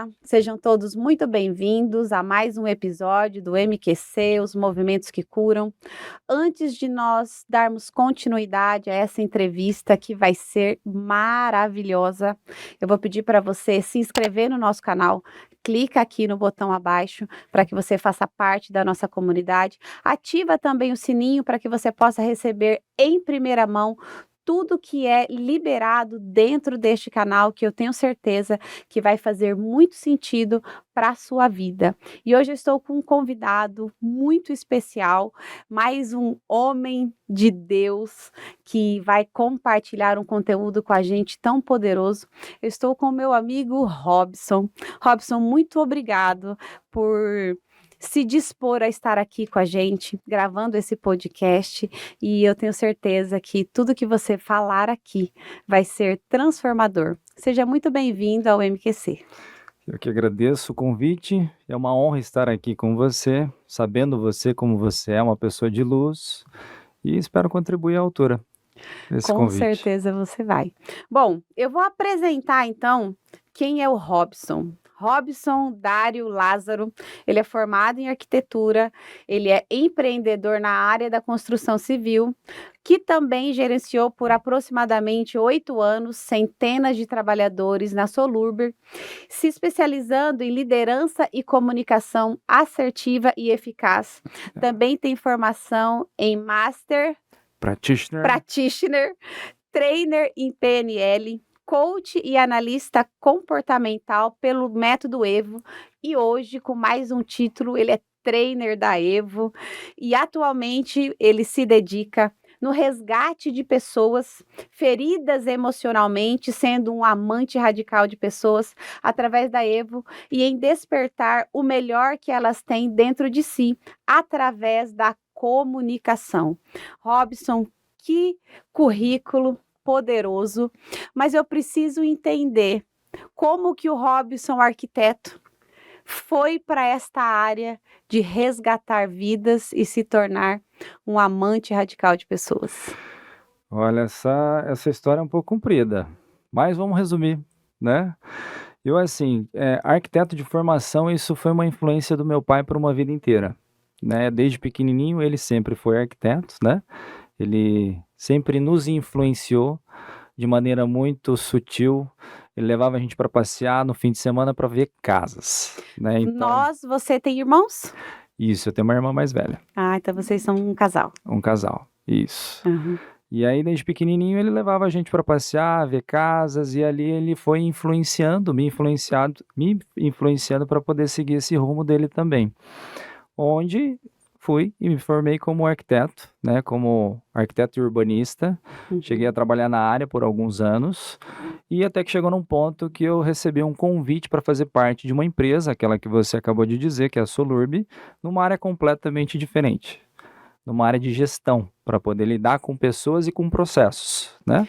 Olá, sejam todos muito bem-vindos a mais um episódio do MQC, os movimentos que curam. Antes de nós darmos continuidade a essa entrevista que vai ser maravilhosa, eu vou pedir para você se inscrever no nosso canal. Clica aqui no botão abaixo para que você faça parte da nossa comunidade. Ativa também o sininho para que você possa receber em primeira mão tudo que é liberado dentro deste canal, que eu tenho certeza que vai fazer muito sentido para a sua vida. E hoje eu estou com um convidado muito especial, mais um homem de Deus que vai compartilhar um conteúdo com a gente tão poderoso. Eu estou com o meu amigo Robson. Robson, muito obrigado por se dispor a estar aqui com a gente, gravando esse podcast, e eu tenho certeza que tudo que você falar aqui vai ser transformador. Seja muito bem-vindo ao MQC. Eu que agradeço o convite, é uma honra estar aqui com você, sabendo você como você é, uma pessoa de luz, e espero contribuir à altura desse Com convite. certeza você vai. Bom, eu vou apresentar então quem é o Robson. Robson Dário Lázaro, ele é formado em arquitetura, ele é empreendedor na área da construção civil, que também gerenciou por aproximadamente 8 anos centenas de trabalhadores na Solurber, se especializando em liderança e comunicação assertiva e eficaz. Também tem formação em Master Practitioner, trainer em PNL, coach e analista comportamental pelo método Evo, e hoje, com mais um título, ele é trainer da Evo, e atualmente ele se dedica no resgate de pessoas feridas emocionalmente, sendo um amante radical de pessoas através da Evo, e em despertar o melhor que elas têm dentro de si, através da comunicação. Robson, que currículo poderoso, mas eu preciso entender como que o Robson, arquiteto, foi para esta área de resgatar vidas e se tornar um amante radical de pessoas. Olha, essa história é um pouco comprida, mas vamos resumir, né? Eu, assim, arquiteto de formação, isso foi uma influência do meu pai por uma vida inteira, né? Desde pequenininho ele sempre foi arquiteto, né? Ele sempre nos influenciou de maneira muito sutil. Ele levava a gente para passear no fim de semana para ver casas, né? Então, Você tem irmãos? isso, eu tenho uma irmã mais velha, Ah, então vocês são um casal. um casal, isso. Uhum. E aí, desde pequenininho, ele levava a gente para passear, ver casas, e ali ele foi me influenciando para poder seguir esse rumo dele também. Onde fui e me formei como arquiteto, né, como arquiteto e urbanista. Cheguei a trabalhar na área por alguns anos, e até que chegou num ponto que eu recebi um convite para fazer parte de uma empresa, aquela que você acabou de dizer, que é a Solurb, numa área completamente diferente, numa área de gestão, para poder lidar com pessoas e com processos, né?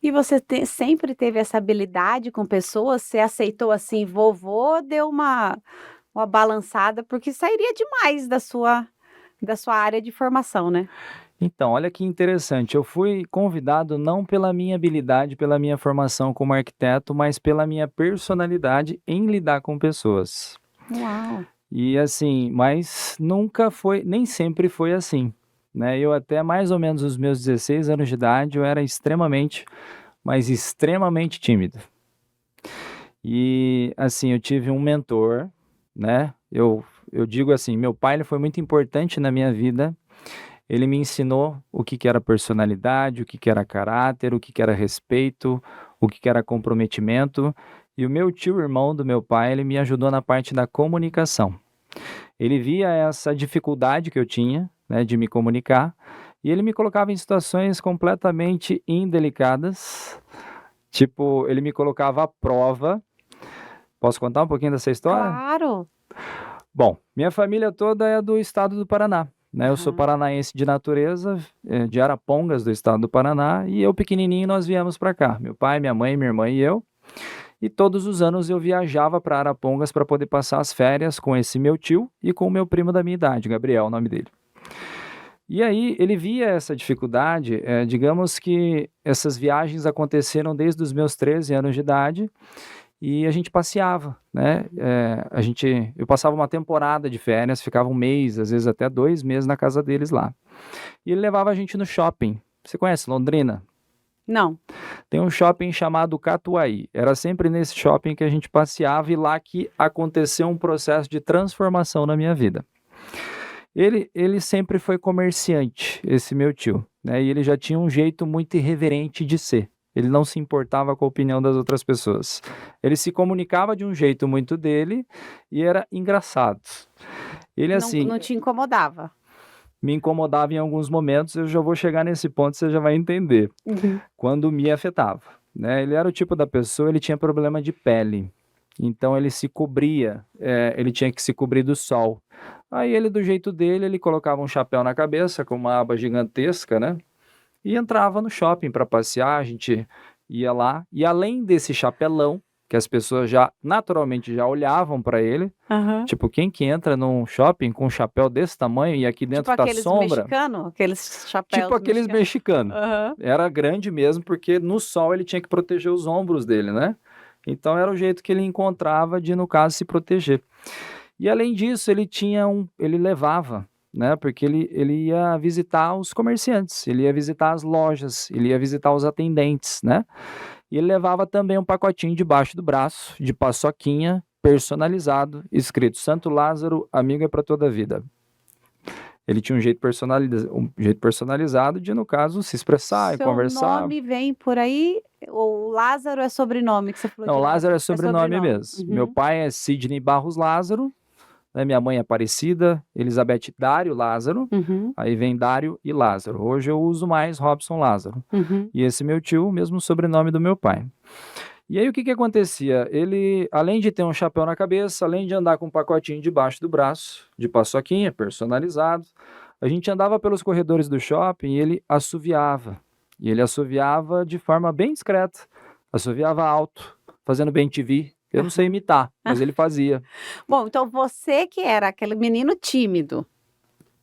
E você sempre teve essa habilidade com pessoas? Você aceitou assim, vovô deu uma balançada, porque sairia demais da sua área de formação, né? Então, olha que interessante, eu fui convidado não pela minha habilidade, pela minha formação como arquiteto, mas pela minha personalidade em lidar com pessoas. Uau! E assim, mas nunca foi, nem sempre foi assim, né? Eu até mais ou menos os meus 16 anos de idade, eu era extremamente, mas extremamente tímido. E assim, eu tive um mentor, né? Eu digo assim, meu pai ele foi muito importante na minha vida. Ele me ensinou o que era personalidade, o que era caráter, o que era respeito, o que era comprometimento. E o meu tio, irmão do meu pai, ele me ajudou na parte da comunicação. Ele via essa dificuldade que eu tinha, né, de me comunicar, e ele me colocava em situações completamente indelicadas. Tipo, ele me colocava à prova. Posso contar um pouquinho dessa história? Claro! Bom, minha família toda é do estado do Paraná, né? Eu sou paranaense de natureza, de Arapongas, do estado do Paraná, e eu pequenininho nós viemos para cá. Meu pai, minha mãe, minha irmã e eu. E todos os anos eu viajava para Arapongas para poder passar as férias com esse meu tio e com o meu primo da minha idade, Gabriel, o nome dele. E aí ele via essa dificuldade, digamos que essas viagens aconteceram desde os meus 13 anos de idade, e a gente passeava, né? Eu passava uma temporada de férias, ficava um mês, às vezes até 2 meses na casa deles lá. E ele levava a gente no shopping. Você conhece Londrina? Não. Tem um shopping chamado Catuaí. Era sempre nesse shopping que a gente passeava e lá que aconteceu um processo de transformação na minha vida. Ele sempre foi comerciante, esse meu tio, né? E ele já tinha um jeito muito irreverente de ser. Ele não se importava com a opinião das outras pessoas. Ele se comunicava de um jeito muito dele e era engraçado. Ele, assim, Não te incomodava. me incomodava em alguns momentos, eu já vou chegar nesse ponto, você já vai entender. Quando me afetava, né? Ele era o tipo da pessoa, ele tinha problema de pele. Então ele se cobria, ele tinha que se cobrir do sol. Aí ele, do jeito dele, ele colocava um chapéu na cabeça com uma aba gigantesca, né? E entrava no shopping para passear, a gente ia lá. E além desse chapelão, que as pessoas já naturalmente já olhavam para ele, tipo, quem que entra num shopping com um chapéu desse tamanho e aqui dentro Tipo tá aqueles sombra? mexicanos, aqueles chapéus Tipo aqueles mexicanos. Aham. Era grande mesmo, porque no sol ele tinha que proteger os ombros dele, né? Então era o jeito que ele encontrava de, no caso, se proteger. E além disso, ele levava, né? Porque ele ia visitar os comerciantes, ele ia visitar as lojas, ele ia visitar os atendentes, né? E ele levava também um pacotinho debaixo do braço, de paçoquinha, personalizado, escrito Santo Lázaro, amigo é para toda a vida. Ele tinha um jeito personalizado de, no caso, se expressar e Seu conversar. nome vem por aí, ou Lázaro é sobrenome que você falou Não, de Lázaro é Lázaro? sobrenome mesmo. Meu pai é Sidney Barros Lázaro, né? Minha mãe é Aparecida, Elizabeth Dário Lázaro, aí vem Dário e Lázaro. Hoje eu uso mais Robson Lázaro. E esse meu tio, o mesmo sobrenome do meu pai. E aí o que acontecia? Ele, além de ter um chapéu na cabeça, além de andar com um pacotinho debaixo do braço, de paçoquinha, personalizado, a gente andava pelos corredores do shopping e ele assoviava. E ele assoviava de forma bem discreta, assoviava alto, fazendo bem TV. Eu não sei imitar, mas ele fazia. Bom, então você que era aquele menino tímido,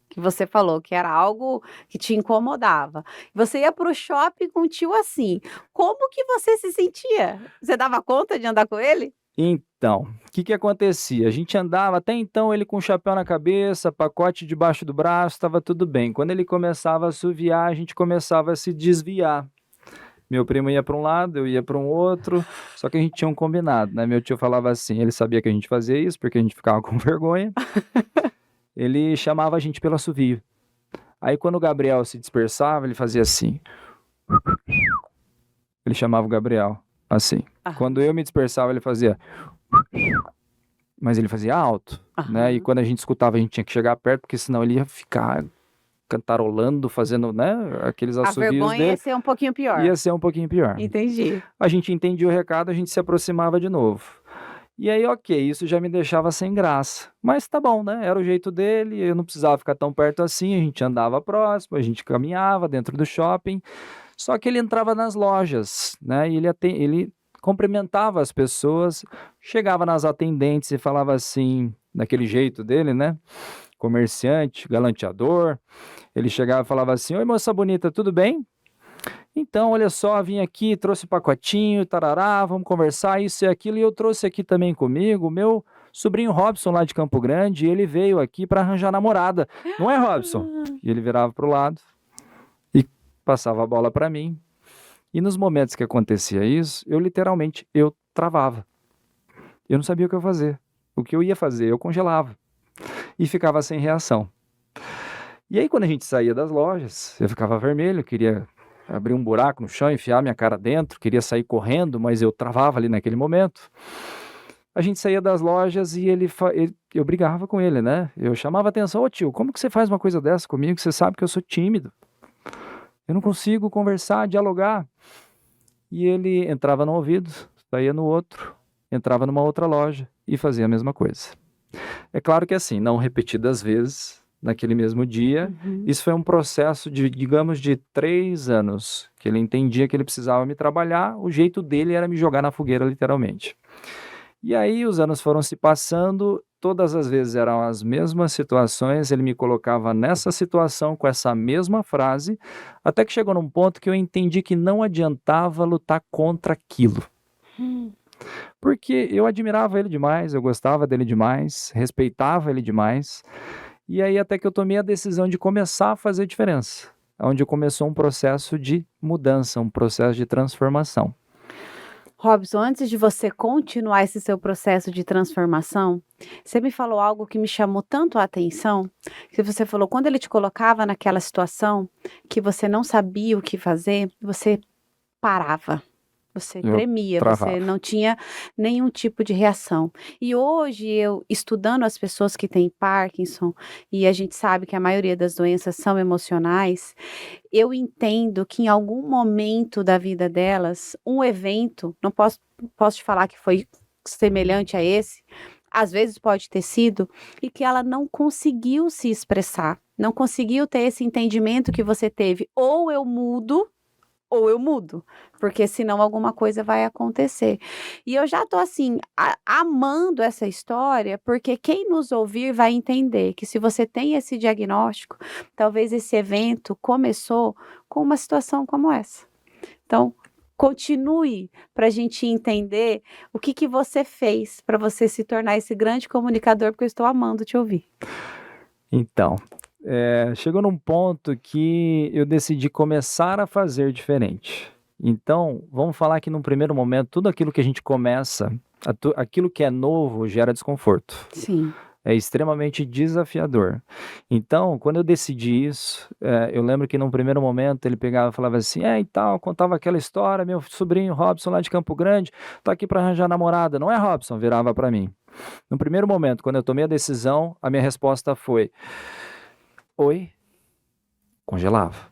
que você falou que era algo que te incomodava. Você ia para o shopping com um tio assim. Como que você se sentia? Você dava conta de andar com ele? Então, o que acontecia? A gente andava, até então ele com o chapéu na cabeça, pacote debaixo do braço, estava tudo bem. Quando ele começava a assoviar, a gente começava a se desviar. Meu primo ia para um lado, eu ia para um outro, só que a gente tinha um combinado, né? Meu tio falava assim, ele sabia que a gente fazia isso, porque a gente ficava com vergonha. Ele chamava a gente pelo assovio. Aí quando o Gabriel se dispersava, ele fazia assim. Ele chamava o Gabriel, assim. Quando eu me dispersava, ele fazia... Mas ele fazia alto, né? E quando a gente escutava, a gente tinha que chegar perto, porque senão ele ia ficar cantarolando, fazendo, né, aqueles assovios dele. A vergonha ia ser um pouquinho pior. Ia ser um pouquinho pior. Entendi. A gente entendia o recado, a gente se aproximava de novo. E aí, ok, isso já me deixava sem graça. Mas tá bom, né? Era o jeito dele, eu não precisava ficar tão perto assim, a gente andava próximo, a gente caminhava dentro do shopping. Só que ele entrava nas lojas, né? E ele cumprimentava as pessoas, chegava nas atendentes e falava assim, daquele jeito dele, né? Comerciante, galanteador. Ele chegava e falava assim, oi moça bonita, tudo bem? Então, olha só, vim aqui, trouxe pacotinho, tarará, vamos conversar, isso e aquilo, e eu trouxe aqui também comigo o meu sobrinho Robson lá de Campo Grande, e ele veio aqui para arranjar namorada, não é, Robson? E ele virava pro lado e passava a bola para mim. E nos momentos que acontecia isso, eu travava. Eu não sabia o que eu fazer. O que eu ia fazer, eu congelava e ficava sem reação. E aí, quando a gente saía das lojas, eu ficava vermelho, queria abrir um buraco no chão, enfiar minha cara dentro, queria sair correndo, mas eu travava ali naquele momento. A gente saía das lojas e eu brigava com ele, né? Eu chamava atenção, ô tio, como que você faz uma coisa dessa comigo? Você sabe que eu sou tímido. Eu não consigo conversar, dialogar. E ele entrava num ouvido, saía no outro, entrava numa outra loja e fazia a mesma coisa. É claro que assim, não repetidas vezes, naquele mesmo dia. Isso foi um processo de, digamos, de 3 anos, que ele entendia que ele precisava me trabalhar, o jeito dele era me jogar na fogueira, literalmente. E aí os anos foram se passando, todas as vezes eram as mesmas situações, ele me colocava nessa situação com essa mesma frase, até que chegou num ponto que eu entendi que não adiantava lutar contra aquilo. porque eu admirava ele demais, eu gostava dele demais, respeitava ele demais. E aí até que eu tomei a decisão de começar a fazer diferença, onde começou um processo de mudança, um processo de transformação. Robson, antes de você continuar esse seu processo de transformação, você me falou algo que me chamou tanto a atenção, que você falou quando ele te colocava naquela situação que você não sabia o que fazer, você parava. Você Eu tremia, você travava. não tinha nenhum tipo de reação. E hoje eu, estudando as pessoas que têm Parkinson, e a gente sabe que a maioria das doenças são emocionais, eu entendo que em algum momento da vida delas, um evento, não posso te falar que foi semelhante a esse, às vezes pode ter sido, e que ela não conseguiu se expressar, não conseguiu ter esse entendimento que você teve, ou eu mudo, porque senão alguma coisa vai acontecer. E eu já tô assim, amando essa história, porque quem nos ouvir vai entender que se você tem esse diagnóstico, talvez esse evento começou com uma situação como essa. Então, continue para a gente entender o que você fez para você se tornar esse grande comunicador, porque eu estou amando te ouvir. Então, chegou num ponto que eu decidi começar a fazer diferente. Então, vamos falar que num primeiro momento, tudo aquilo que a gente começa, aquilo que é novo gera desconforto. Sim. É extremamente desafiador. Então, quando eu decidi isso, eu lembro que num primeiro momento ele pegava e falava assim, e tal, contava aquela história, meu sobrinho Robson lá de Campo Grande, tô aqui para arranjar namorada, não é, Robson? Virava para mim. No primeiro momento, quando eu tomei a decisão, a minha resposta foi, oi, congelava.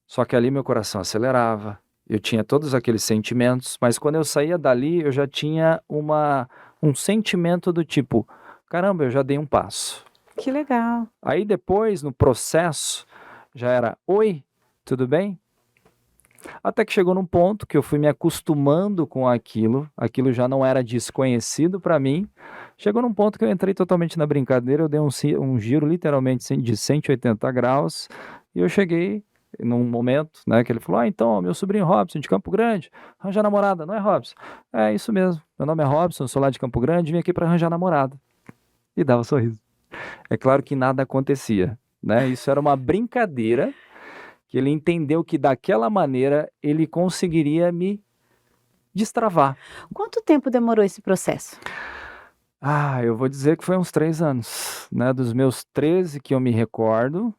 Só que ali meu coração acelerava, eu tinha todos aqueles sentimentos, mas quando eu saía dali, eu já tinha um sentimento do tipo, caramba, eu já dei um passo. Que legal. Aí depois, no processo, já era, oi, tudo bem? Até que chegou num ponto que eu fui me acostumando com aquilo já não era desconhecido para mim. Chegou num ponto que eu entrei totalmente na brincadeira, eu dei um giro literalmente de 180 graus, e eu cheguei num momento, né, que ele falou, então, meu sobrinho Robson, de Campo Grande, arranjar namorada, não é, Robson? É isso mesmo, meu nome é Robson, sou lá de Campo Grande, vim aqui para arranjar namorada. E dava um sorriso. É claro que nada acontecia, né? Isso era uma brincadeira que ele entendeu que daquela maneira ele conseguiria me destravar. Quanto tempo demorou esse processo? Eu vou dizer que foi uns 3 anos, né? Dos meus 13 que eu me recordo,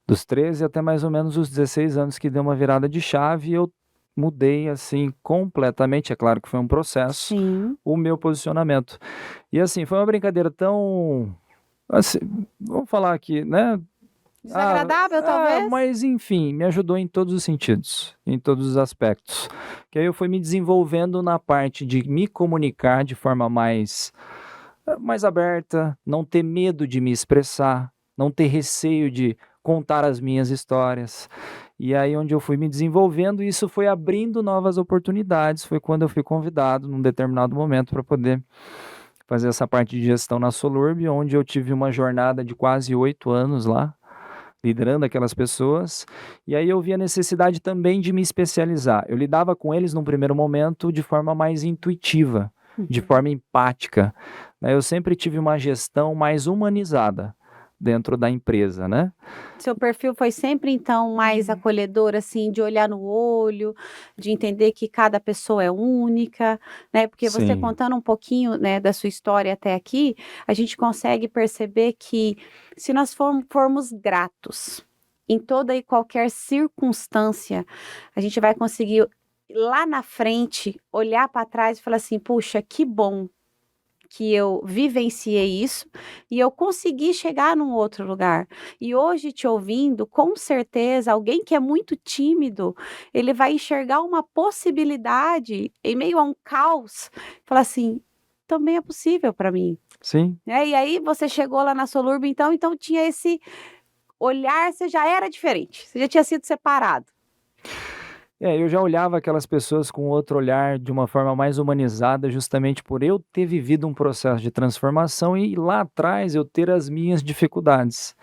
dos 13 até mais ou menos os 16 anos que deu uma virada de chave e eu mudei assim completamente, é claro que foi um processo, Sim. o meu posicionamento. E assim, foi uma brincadeira tão, assim, vamos falar aqui, né? Desagradável, talvez? Mas enfim, me ajudou em todos os sentidos, em todos os aspectos. Que aí eu fui me desenvolvendo na parte de me comunicar de forma mais aberta, não ter medo de me expressar, não ter receio de contar as minhas histórias. E aí onde eu fui me desenvolvendo, isso foi abrindo novas oportunidades, foi quando eu fui convidado num determinado momento para poder fazer essa parte de gestão na Solurb, onde eu tive uma jornada de quase 8 anos lá, liderando aquelas pessoas, e aí eu vi a necessidade também de me especializar. Eu lidava com eles num primeiro momento de forma mais intuitiva, de forma empática, né? Eu sempre tive uma gestão mais humanizada dentro da empresa, né? Seu perfil foi sempre, então, mais acolhedor, assim, de olhar no olho, de entender que cada pessoa é única, né? Porque você Sim. contando um pouquinho, né, da sua história até aqui, a gente consegue perceber que se nós formos gratos em toda e qualquer circunstância, a gente vai conseguir lá na frente olhar para trás e falar assim, puxa, que bom que eu vivenciei isso e eu consegui chegar num outro lugar. E hoje te ouvindo, com certeza, alguém que é muito tímido, ele vai enxergar uma possibilidade em meio a um caos, falar assim, também é possível para mim. Sim. E aí você chegou lá na Solurb, então tinha esse olhar, você já era diferente, você já tinha sido separado. Eu já olhava aquelas pessoas com outro olhar, de uma forma mais humanizada, justamente por eu ter vivido um processo de transformação e lá atrás eu ter as minhas dificuldades,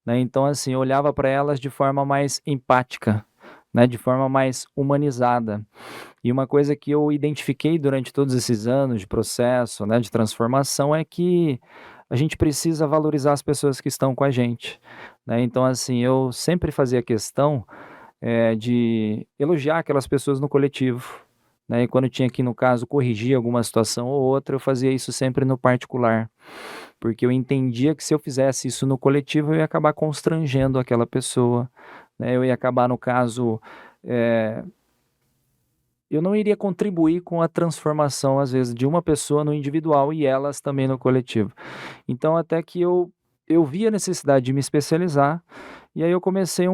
né? Então, assim, eu olhava para elas de forma mais empática, né, de forma mais humanizada. E uma coisa que eu identifiquei durante todos esses anos de processo, né, de transformação é que a gente precisa valorizar as pessoas que estão com a gente, né? Então, assim, eu sempre fazia questão de elogiar aquelas pessoas no coletivo, né? E quando tinha que, no caso, corrigir alguma situação ou outra, eu fazia isso sempre no particular, porque eu entendia que se eu fizesse isso no coletivo, eu ia acabar constrangendo aquela pessoa, né? Eu ia acabar, no caso, eh, eu não iria contribuir com a transformação, às vezes, de uma pessoa no individual e elas também no coletivo. Então, até que eu vi a necessidade de me especializar, e aí eu comecei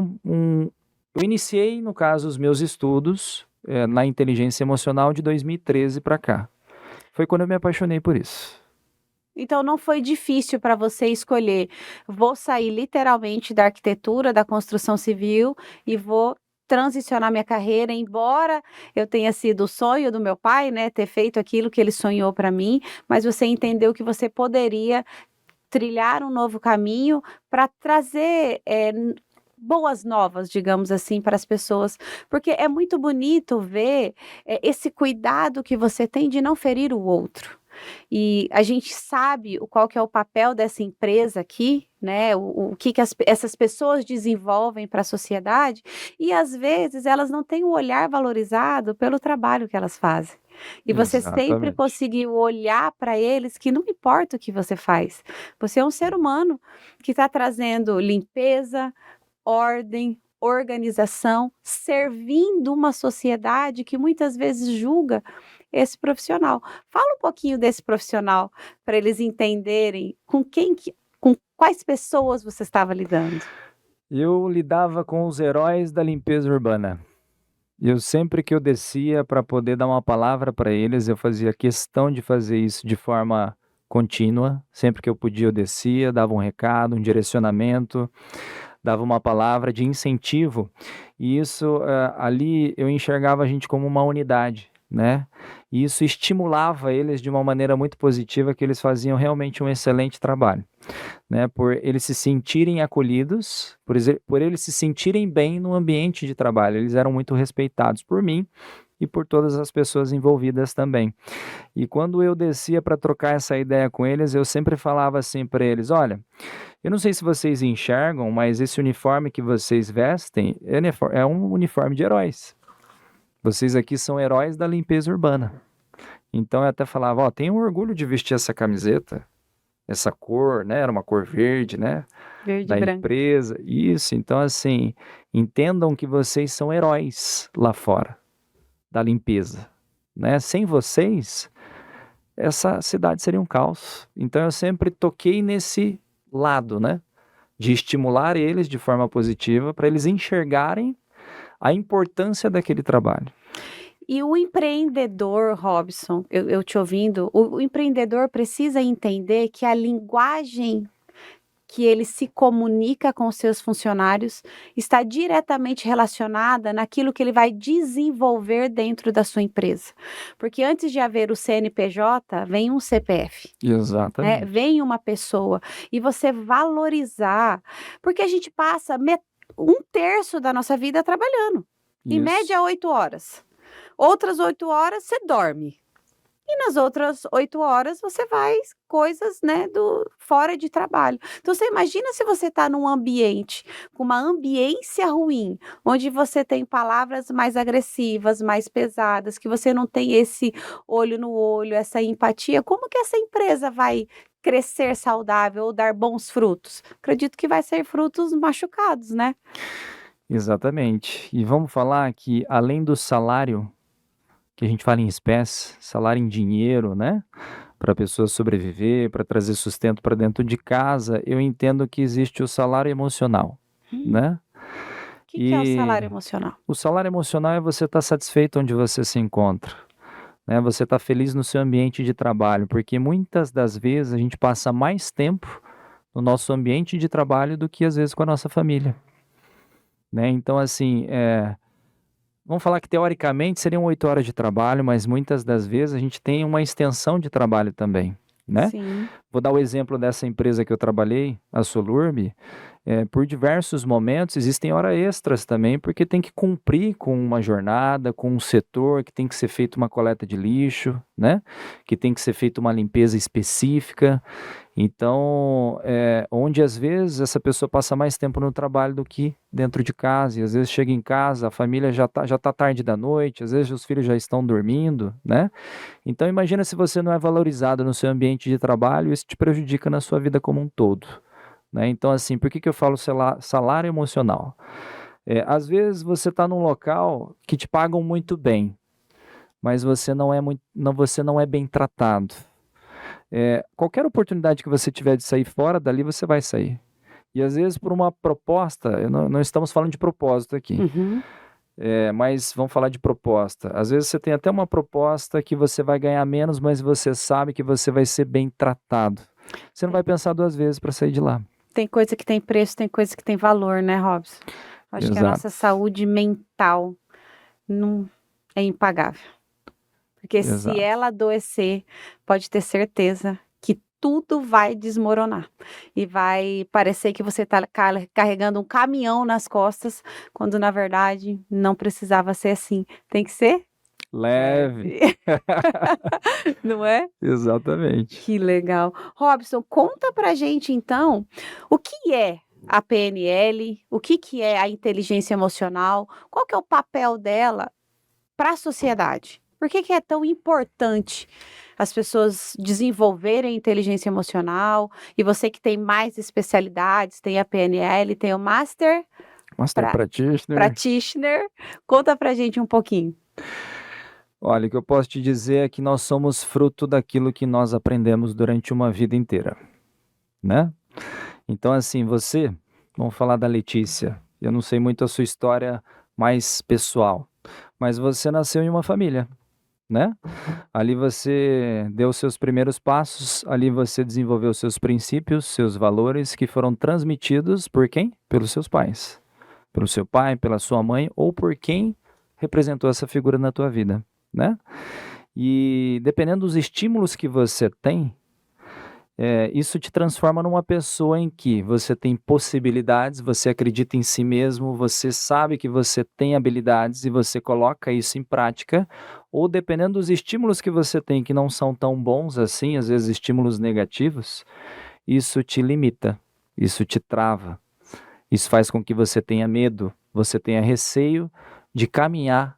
eu iniciei, no caso, os meus estudos, na inteligência emocional de 2013 para cá. Foi quando eu me apaixonei por isso. Então não foi difícil para você escolher, vou sair literalmente da arquitetura, da construção civil e vou transicionar minha carreira, embora eu tenha sido o sonho do meu pai, né, ter feito aquilo que ele sonhou para mim, mas você entendeu que você poderia trilhar um novo caminho para trazer, boas novas, digamos assim, para as pessoas, porque é muito bonito ver, esse cuidado que você tem de não ferir o outro. E a gente sabe o qual que é o papel dessa empresa aqui, né, o que essas pessoas desenvolvem para a sociedade, e às vezes elas não têm o olhar valorizado pelo trabalho que elas fazem. E você sempre Exatamente. conseguiu olhar para eles que não importa o que você faz, você é um ser humano que está trazendo limpeza, ordem, organização, servindo uma sociedade que muitas vezes julga esse profissional. Fala um pouquinho desse profissional para eles entenderem com quais pessoas você estava lidando. Eu lidava com os heróis da limpeza urbana. Eu sempre que eu descia para poder dar uma palavra para eles, eu fazia questão de fazer isso de forma contínua. Sempre que eu podia, eu descia, dava um recado, um direcionamento, dava uma palavra de incentivo. E isso, ali eu enxergava a gente como uma unidade, né? E isso estimulava eles de uma maneira muito positiva, que eles faziam realmente um excelente trabalho, né, por eles se sentirem acolhidos, por eles se sentirem bem no ambiente de trabalho. Eles eram muito respeitados por mim e por todas as pessoas envolvidas também. E quando eu descia para trocar essa ideia com eles, eu sempre falava assim para eles: olha, eu não sei se vocês enxergam, mas esse uniforme que vocês vestem é um uniforme de heróis. Vocês aqui são heróis da limpeza urbana. Então eu até falava: ó, tenho orgulho de vestir essa camiseta, essa cor, né, era uma cor verde, né, Verde e da branco. empresa. Isso, então assim, entendam que vocês são heróis lá fora, da limpeza, né. Sem vocês, essa cidade seria um caos. Então eu sempre toquei nesse lado, né, de estimular eles de forma positiva, para eles enxergarem a importância daquele trabalho. E o empreendedor, Robson, eu te ouvindo, o empreendedor precisa entender que a linguagem que ele se comunica com os seus funcionários está diretamente relacionada naquilo que ele vai desenvolver dentro da sua empresa. Porque antes de haver o CNPJ, vem um CPF. Né? Exatamente. Vem uma pessoa e você valorizar, porque a gente passa um terço da nossa vida trabalhando, em média Isso. 8 horas. Outras 8 horas você dorme. E nas outras 8 horas você faz coisas, né, fora de trabalho. Então você imagina se você está num ambiente com uma ambiência ruim, onde você tem palavras mais agressivas, mais pesadas, que você não tem esse olho no olho, essa empatia, como que essa empresa vai crescer saudável ou dar bons frutos? Acredito que vai ser frutos machucados, né? Exatamente. E vamos falar que além do salário, que a gente fala em espécie, salário em dinheiro, né, para a pessoa sobreviver, para trazer sustento para dentro de casa, eu entendo que existe o salário emocional, Hum, né. que é o E salário emocional? o salário emocional é você estar satisfeito onde você se encontra, né, você estar feliz no seu ambiente de trabalho, porque muitas das vezes a gente passa mais tempo no nosso ambiente de trabalho do que às vezes com a nossa família, né. Então assim, vamos falar que teoricamente seriam 8 horas de trabalho, mas muitas das vezes a gente tem uma extensão de trabalho também, né. Sim. Vou dar o exemplo dessa empresa que eu trabalhei, a Solurb, por diversos momentos, existem horas extras também, porque tem que cumprir com uma jornada, com um setor, que tem que ser feita uma coleta de lixo, né? Que tem que ser feita uma limpeza específica. Então, onde às vezes essa pessoa passa mais tempo no trabalho do que dentro de casa, e às vezes chega em casa, a família já tá tarde da noite, às vezes os filhos já estão dormindo, né? Então, imagina se você não é valorizado no seu ambiente de trabalho, isso te prejudica na sua vida como um todo, né? Então, assim, por que eu falo salário emocional? Às vezes você está num local que te pagam muito bem, mas você você não é bem tratado. Qualquer oportunidade que você tiver de sair fora dali, você vai sair. E às vezes por uma proposta, não estamos falando de propósito aqui, Uhum. mas vamos falar de proposta. Às vezes você tem até uma proposta que você vai ganhar menos, mas você sabe que você vai ser bem tratado. Você não vai pensar duas vezes para sair de lá. Tem coisa que tem preço, tem coisa que tem valor, né, Robson? Acho que a nossa Exato. saúde mental não é impagável. Porque se Exato. ela adoecer, pode ter certeza que tudo vai desmoronar. E vai parecer que você está carregando um caminhão nas costas, quando na verdade não precisava ser assim. Tem que ser Leve. não é? Exatamente. Que legal. Robson, conta pra gente então o que é a PNL, o que é a inteligência emocional, qual que é o papel dela para a sociedade? Por que é tão importante as pessoas desenvolverem inteligência emocional? E você que tem mais especialidades, tem a PNL, tem o Master Practitioner, conta pra gente um pouquinho. Olha, o que eu posso te dizer é que nós somos fruto daquilo que nós aprendemos durante uma vida inteira, né? Então, assim, vamos falar da Letícia. Eu não sei muito a sua história mais pessoal, mas você nasceu em uma família, né? Ali você deu seus primeiros passos, ali você desenvolveu seus princípios, seus valores que foram transmitidos por quem? Pelos seus pais. Pelo seu pai, pela sua mãe ou por quem representou essa figura na tua vida, né? E dependendo dos estímulos que você tem, isso te transforma numa pessoa em que você tem possibilidades, você acredita em si mesmo, você sabe que você tem habilidades e você coloca isso em prática, ou dependendo dos estímulos que você tem que não são tão bons assim, às vezes estímulos negativos, isso te limita, isso te trava, isso faz com que você tenha medo, você tenha receio de caminhar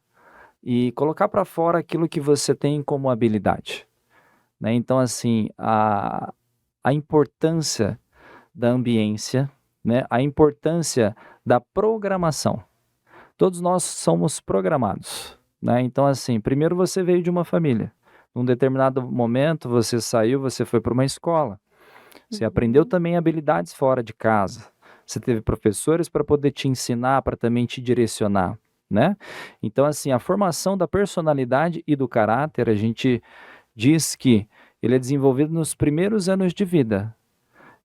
e colocar para fora aquilo que você tem como habilidade, né? Então, assim, a importância da ambiência, né? A importância da programação. Todos nós somos programados, né? Então, assim, primeiro você veio de uma família. Num determinado momento você saiu, você foi para uma escola. Você aprendeu também habilidades fora de casa. Você teve professores para poder te ensinar, para também te direcionar, né? Então, assim, a formação da personalidade e do caráter, a gente diz que ele é desenvolvido nos primeiros anos de vida.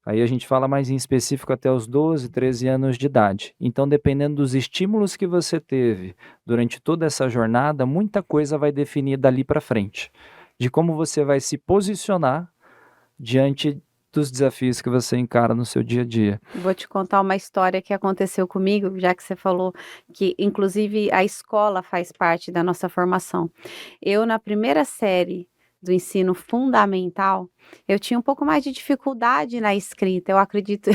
Aí a gente fala mais em específico até os 12, 13 anos de idade. Então, dependendo dos estímulos que você teve durante toda essa jornada, muita coisa vai definir dali para frente, de como você vai se posicionar diante dos desafios que você encara no seu dia a dia. Vou te contar uma história que aconteceu comigo, já que você falou que, inclusive, a escola faz parte da nossa formação. Eu, na primeira série do ensino fundamental, eu tinha um pouco mais de dificuldade na escrita. Eu acredito,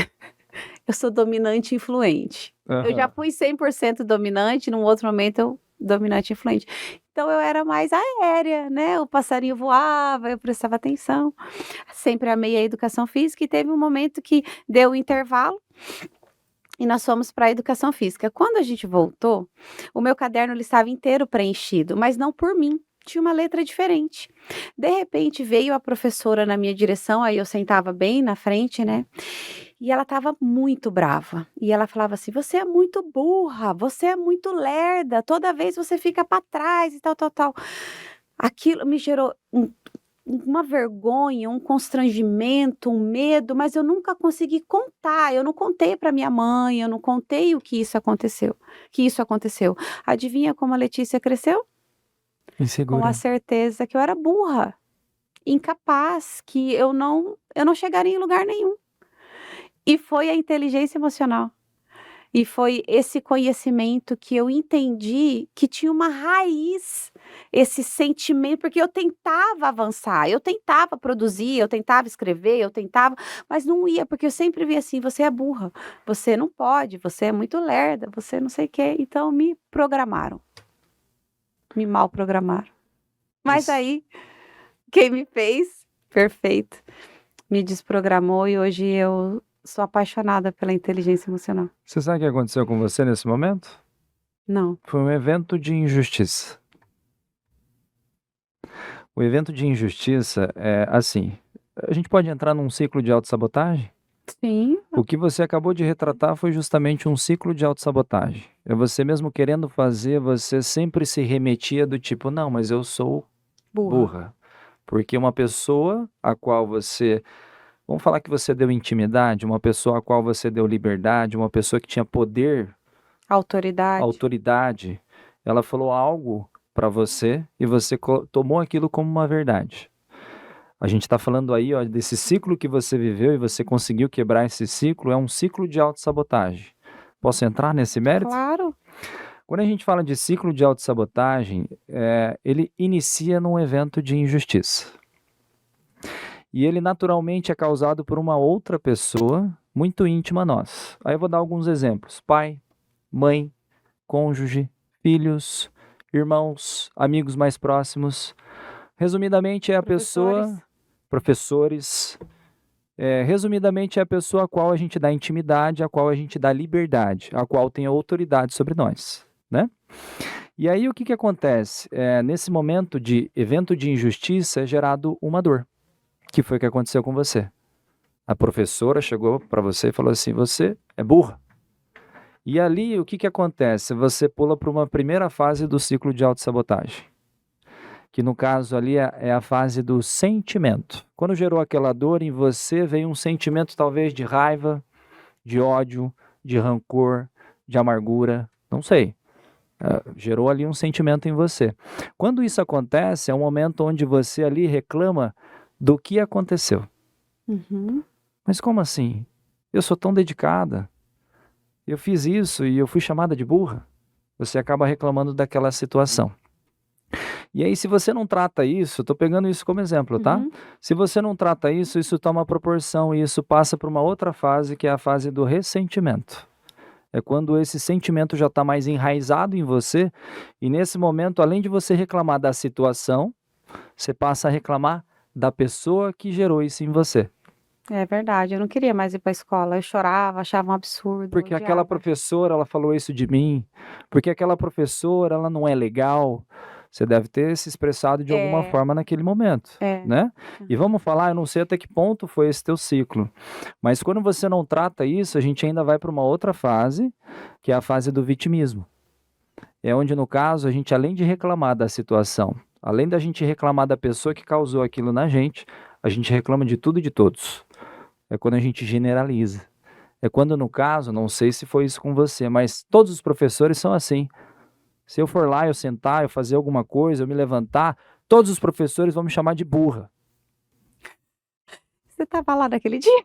eu sou dominante e influente. Eu já fui 100% dominante, num outro momento eu dominante e influente. Então eu era mais aérea, né? O passarinho voava, eu prestava atenção. Sempre amei a educação física e teve um momento que deu o intervalo e nós fomos para a educação física. Quando a gente voltou, o meu caderno ele estava inteiro preenchido, mas não por mim. Tinha uma letra diferente. De repente veio a professora na minha direção, aí eu sentava bem na frente, né? E ela estava muito brava. E ela falava assim: "Você é muito burra, você é muito lerda, toda vez você fica para trás e tal, tal, tal". Aquilo me gerou uma vergonha, um constrangimento, um medo, mas eu nunca consegui contar. Eu não contei para minha mãe, eu não contei o que isso aconteceu. Adivinha como a Letícia cresceu? Com a Insegura. certeza que eu era burra, incapaz, que eu não chegaria em lugar nenhum. E foi a inteligência emocional. E foi esse conhecimento que eu entendi que tinha uma raiz, esse sentimento, porque eu tentava avançar, eu tentava produzir, eu tentava escrever, mas não ia, porque eu sempre via assim: você é burra, você não pode, você é muito lerda, você não sei o quê. Então me programaram, me mal programaram. Mas Isso. aí, quem me fez, perfeito, me desprogramou e hoje eu sou apaixonada pela inteligência emocional. Você sabe o que aconteceu com você nesse momento? Não. Foi um evento de injustiça. O evento de injustiça é assim, a gente pode entrar num ciclo de autossabotagem? Sim. O que você acabou de retratar foi justamente um ciclo de autossabotagem. É você mesmo querendo fazer, você sempre se remetia do tipo, não, mas eu sou burra. Porque uma pessoa a qual você, vamos falar que você deu intimidade, uma pessoa a qual você deu liberdade, uma pessoa que tinha poder, Autoridade. autoridade, ela falou algo para você e você tomou aquilo como uma verdade. A gente está falando aí, ó, desse ciclo que você viveu e você conseguiu quebrar esse ciclo, é um ciclo de autossabotagem. Posso entrar nesse mérito? Claro. Quando a gente fala de ciclo de autossabotagem, ele inicia num evento de injustiça. E ele naturalmente é causado por uma outra pessoa muito íntima a nós. Aí eu vou dar alguns exemplos: pai, mãe, cônjuge, filhos, irmãos, amigos mais próximos. Resumidamente, é a pessoa, professores. Resumidamente, é a pessoa a qual a gente dá intimidade, a qual a gente dá liberdade, a qual tem autoridade sobre nós, né? E aí o que acontece? Nesse momento de evento de injustiça é gerado uma dor, que foi o que aconteceu com você. A professora chegou para você e falou assim: você é burra. E ali o que acontece? Você pula para uma primeira fase do ciclo de autossabotagem, que no caso ali é a fase do sentimento. Quando gerou aquela dor em você, veio um sentimento talvez de raiva, de ódio, de rancor, de amargura, não sei. Gerou ali um sentimento em você. Quando isso acontece, é um momento onde você ali reclama do que aconteceu. Uhum. Mas como assim? Eu sou tão dedicada, eu fiz isso e eu fui chamada de burra. Você acaba reclamando daquela situação. E aí, se você não trata isso, estou pegando isso como exemplo, tá? Uhum. Se você não trata isso, isso toma proporção e isso passa para uma outra fase, que é a fase do ressentimento. É quando esse sentimento já está mais enraizado em você e nesse momento, além de você reclamar da situação, você passa a reclamar da pessoa que gerou isso em você. É verdade, eu não queria mais ir para a escola, eu chorava, achava um absurdo, Porque aquela odiava. professora, ela falou isso de mim, porque aquela professora, ela não é legal. Você deve ter se expressado de alguma forma naquele momento, né? E vamos falar, eu não sei até que ponto foi esse teu ciclo, mas quando você não trata isso, a gente ainda vai para uma outra fase, que é a fase do vitimismo. É onde, no caso, a gente, além de reclamar da situação, além da gente reclamar da pessoa que causou aquilo na gente, a gente reclama de tudo e de todos. É quando a gente generaliza. É quando, no caso, não sei se foi isso com você, mas todos os professores são assim. Se eu for lá, eu sentar, eu fazer alguma coisa, eu me levantar, todos os professores vão me chamar de burra. Você estava lá naquele dia?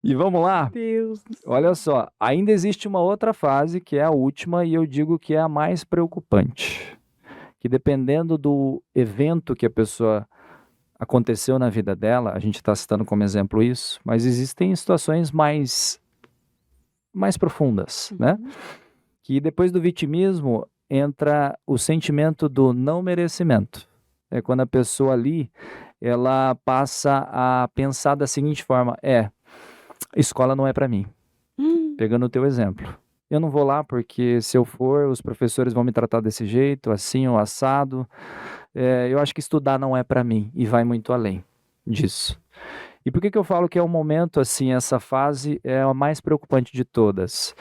E vamos lá? Deus do céu. Olha só, ainda existe uma outra fase, que é a última, e eu digo que é a mais preocupante. Que dependendo do evento que a pessoa aconteceu na vida dela, a gente está citando como exemplo isso, mas existem situações mais profundas, né? Que depois do vitimismo entra o sentimento do não merecimento. É quando a pessoa ali, ela passa a pensar da seguinte forma: escola não é para mim. Pegando o teu exemplo. Eu não vou lá porque se eu for, os professores vão me tratar desse jeito, assim ou assado. Eu acho que estudar não é para mim e vai muito além disso. E por que eu falo que é um momento assim, essa fase é a mais preocupante de todas?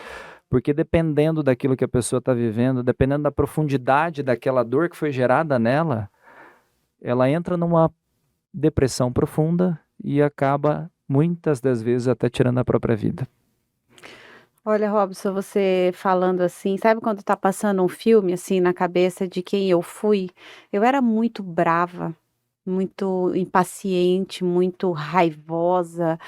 Porque dependendo daquilo que a pessoa está vivendo, dependendo da profundidade daquela dor que foi gerada nela, ela entra numa depressão profunda e acaba, muitas das vezes, até tirando a própria vida. Olha, Robson, você falando assim, sabe quando tá passando um filme assim na cabeça de quem eu fui? Eu era muito brava. muito impaciente, muito raivosa.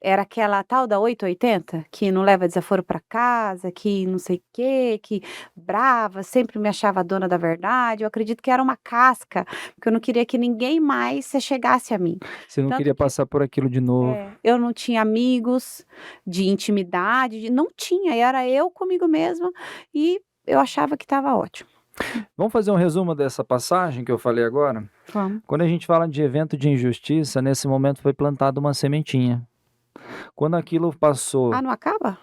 Era aquela tal da 880, que não leva desaforo para casa, que não sei o quê, que brava, sempre me achava dona da verdade. Eu acredito que era uma casca, porque eu não queria que ninguém mais se chegasse a mim. Você não Tanto queria que passar por aquilo de novo. eu não tinha amigos de intimidade, não tinha, e era eu comigo mesma, e eu achava que estava ótimo. Vamos fazer um resumo dessa passagem que eu falei agora? Vamos. Quando a gente fala de evento de injustiça, nesse momento foi plantada uma sementinha. Quando aquilo passou, Ah, não acaba?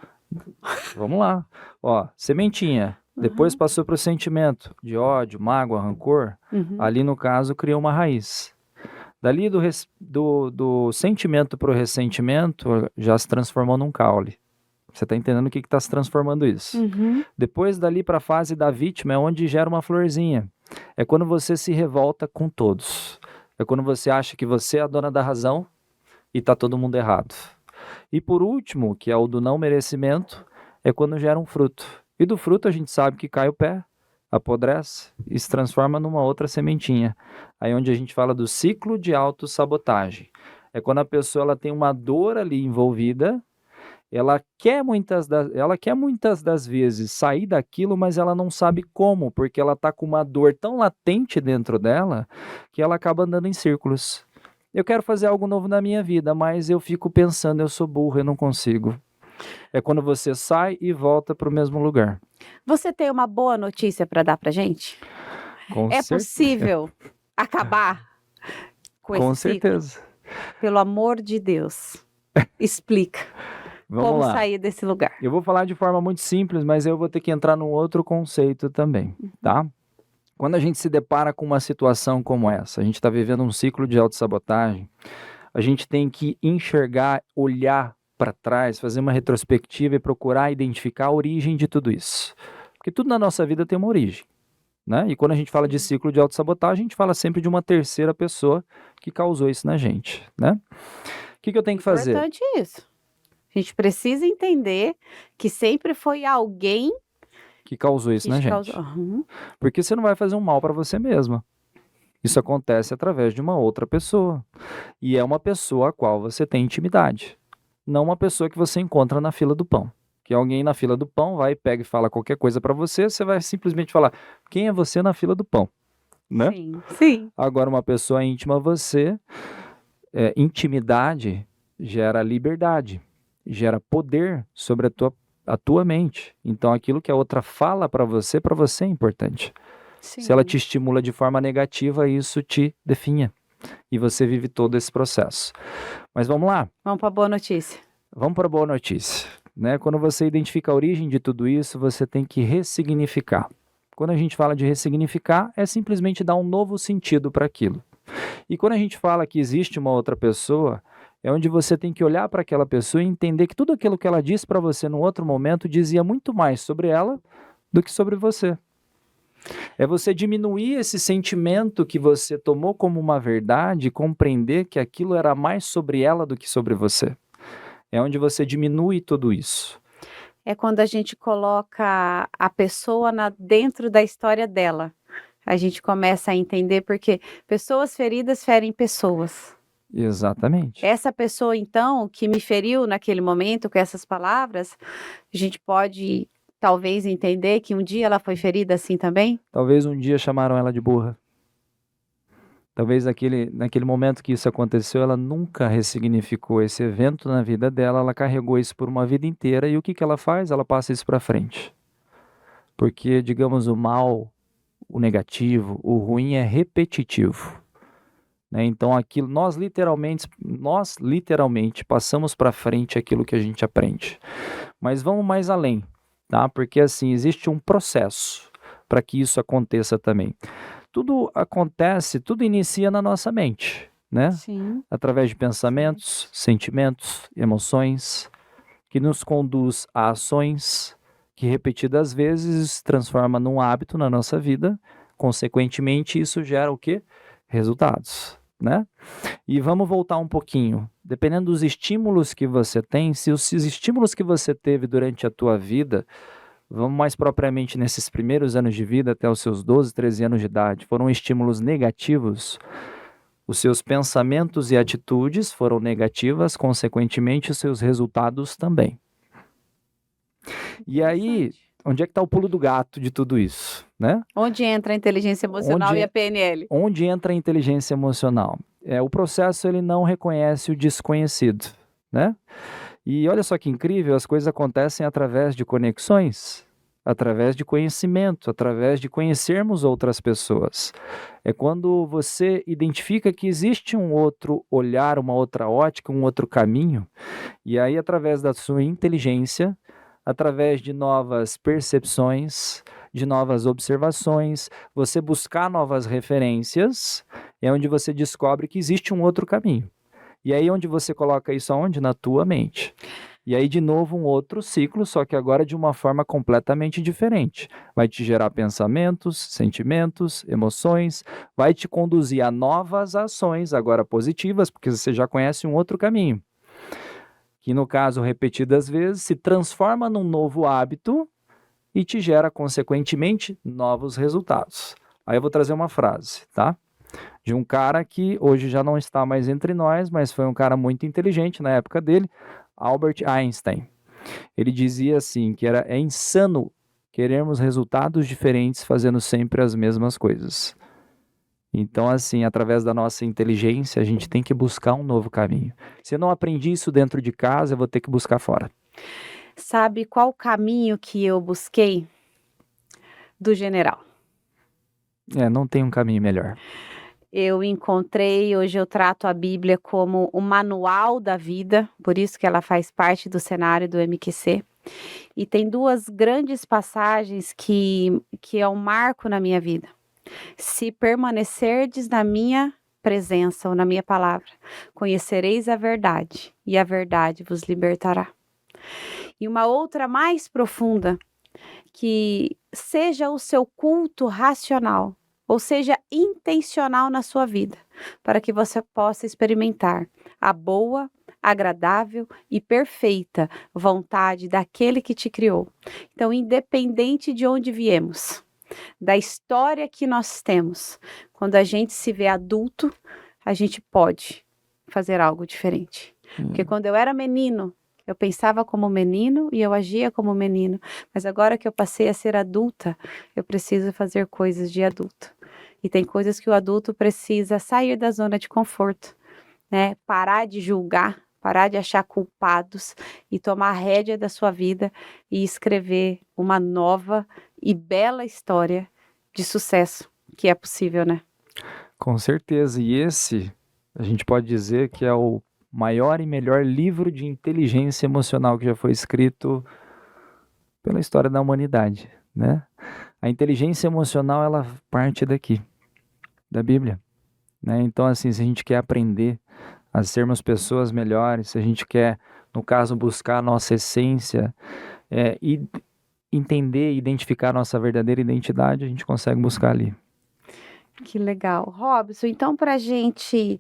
vamos lá, ó, sementinha, depois Uhum, passou para o sentimento de ódio, mágoa, rancor, uhum. ali no caso criou uma raiz. Dali do sentimento para o ressentimento, já se transformou num caule. Você está entendendo o que está se transformando isso? Uhum. Depois dali para a fase da vítima é onde gera uma florzinha. É quando você se revolta com todos. É quando você acha que você é a dona da razão e está todo mundo errado. E por último, que é o do não merecimento, é quando gera um fruto. E do fruto a gente sabe que cai o pé, apodrece e se transforma numa outra sementinha. Aí onde a gente fala do ciclo de autossabotagem. É quando a pessoa ela tem uma dor ali envolvida, ela quer muitas das vezes sair daquilo, mas ela não sabe como, porque ela está com uma dor tão latente dentro dela que ela acaba andando em círculos. Eu quero fazer algo novo na minha vida, mas eu fico pensando, eu sou burro, eu não consigo. É quando você sai e volta para o mesmo lugar. Você tem uma boa notícia para dar pra gente? Com É cer- possível acabar com Com esse ciclo? certeza. Pelo amor de Deus, explica Vamos como lá. sair desse lugar. Eu vou falar de forma muito simples, mas eu vou ter que entrar num outro conceito também, tá? Quando a gente se depara com uma situação como essa, a gente está vivendo um ciclo de autossabotagem, a gente tem que enxergar, olhar para trás, fazer uma retrospectiva e procurar identificar a origem de tudo isso. Porque tudo na nossa vida tem uma origem, né? E quando a gente fala de ciclo de autossabotagem, a gente fala sempre de uma terceira pessoa que causou isso na gente, né? O que eu tenho que fazer? Importante isso. A gente precisa entender que sempre foi alguém Que causou isso que na te gente. causou. Uhum. Porque você não vai fazer um mal para você mesma. Isso acontece através de uma outra pessoa. E é uma pessoa a qual você tem intimidade. Não uma pessoa que você encontra na fila do pão. Que alguém na fila do pão vai, pega e fala qualquer coisa para você, você vai simplesmente falar: quem é você na fila do pão? Né? Sim, sim. Agora, uma pessoa íntima a você, intimidade gera liberdade, gera poder sobre a tua mente. Então, aquilo que a outra fala para você é importante. Sim. Se ela te estimula de forma negativa, isso te definha. E você vive todo esse processo. Mas vamos lá. Vamos para a boa notícia. Vamos para a boa notícia. Né? Quando você identifica a origem de tudo isso, você tem que ressignificar. Quando a gente fala de ressignificar, é simplesmente dar um novo sentido para aquilo. E quando a gente fala que existe uma outra pessoa, é onde você tem que olhar para aquela pessoa e entender que tudo aquilo que ela disse para você num outro momento dizia muito mais sobre ela do que sobre você. É você diminuir esse sentimento que você tomou como uma verdade e compreender que aquilo era mais sobre ela do que sobre você. É onde você diminui tudo isso. É quando a gente coloca a pessoa dentro da história dela. A gente começa a entender porque pessoas feridas ferem pessoas. Exatamente. Essa pessoa, então, que me feriu naquele momento com essas palavras, a gente pode talvez entender que um dia ela foi ferida assim também? Talvez um dia chamaram ela de burra. Talvez naquele momento que isso aconteceu, ela nunca ressignificou esse evento na vida dela, ela carregou isso por uma vida inteira e o que ela faz? Ela passa isso para frente. Porque, digamos, o mal, o negativo, o ruim é repetitivo. Né? Então, nós literalmente passamos para frente aquilo que a gente aprende. Mas vamos mais além, tá? Porque assim, existe um processo para que isso aconteça também. Tudo acontece, tudo inicia na nossa mente, né? Sim. Através de pensamentos, sentimentos, emoções, que nos conduz a ações que repetidas vezes se transforma num hábito na nossa vida. Consequentemente, isso gera o quê? Resultados, né? E vamos voltar um pouquinho. Dependendo dos estímulos que você tem, se os estímulos que você teve durante a tua vida, vamos mais propriamente nesses primeiros anos de vida, até os seus 12, 13 anos de idade, foram estímulos negativos, os seus pensamentos e atitudes foram negativas, consequentemente, os seus resultados também. E aí, onde é que está o pulo do gato de tudo isso, né? Onde entra a inteligência emocional e a PNL? Onde entra a inteligência emocional? O processo ele não reconhece o desconhecido, né? E olha só que incrível, as coisas acontecem através de conexões, através de conhecimento, através de conhecermos outras pessoas. É quando você identifica que existe um outro olhar, uma outra ótica, um outro caminho, e aí através da sua inteligência, através de novas percepções, de novas observações, você buscar novas referências, é onde você descobre que existe um outro caminho. E aí onde você coloca isso aonde? Na tua mente. E aí de novo um outro ciclo, só que agora de uma forma completamente diferente. Vai te gerar pensamentos, sentimentos, emoções, vai te conduzir a novas ações, agora positivas, porque você já conhece um outro caminho. Que no caso, repetidas vezes, se transforma num novo hábito e te gera, consequentemente, novos resultados. Aí eu vou trazer uma frase, tá? De um cara que hoje já não está mais entre nós, mas foi um cara muito inteligente na época dele, Albert Einstein. Ele dizia assim, que é insano querermos resultados diferentes fazendo sempre as mesmas coisas. Então, assim, através da nossa inteligência, a gente tem que buscar um novo caminho. Se eu não aprendi isso dentro de casa, eu vou ter que buscar fora. Sabe qual caminho que eu busquei? Do general. Não tem um caminho melhor. Eu encontrei, hoje eu trato a Bíblia como o manual da vida, por isso que ela faz parte do cenário do MQC. E tem duas grandes passagens que é um marco na minha vida. Se permanecerdes na minha presença ou na minha palavra, conhecereis a verdade, e a verdade vos libertará. E uma outra mais profunda, que seja o seu culto racional, ou seja, intencional na sua vida, para que você possa experimentar a boa, agradável e perfeita vontade daquele que te criou. Então, independente de onde viemos, da história que nós temos, quando a gente se vê adulto, a gente pode fazer algo diferente. Porque quando eu era menino, eu pensava como menino e eu agia como menino, mas agora que eu passei a ser adulta, eu preciso fazer coisas de adulto. E tem coisas que o adulto precisa sair da zona de conforto, né? Parar de julgar, parar de achar culpados e tomar a rédea da sua vida e escrever uma nova e bela história de sucesso, que é possível, né? Com certeza, e esse, a gente pode dizer que é o maior e melhor livro de inteligência emocional que já foi escrito pela história da humanidade, né? A inteligência emocional, ela parte daqui, da Bíblia, né? Então, assim, se a gente quer aprender a sermos pessoas melhores, se a gente quer, no caso, buscar a nossa essência, e entender e identificar a nossa verdadeira identidade, a gente consegue buscar ali. Que legal. Robson, então para a gente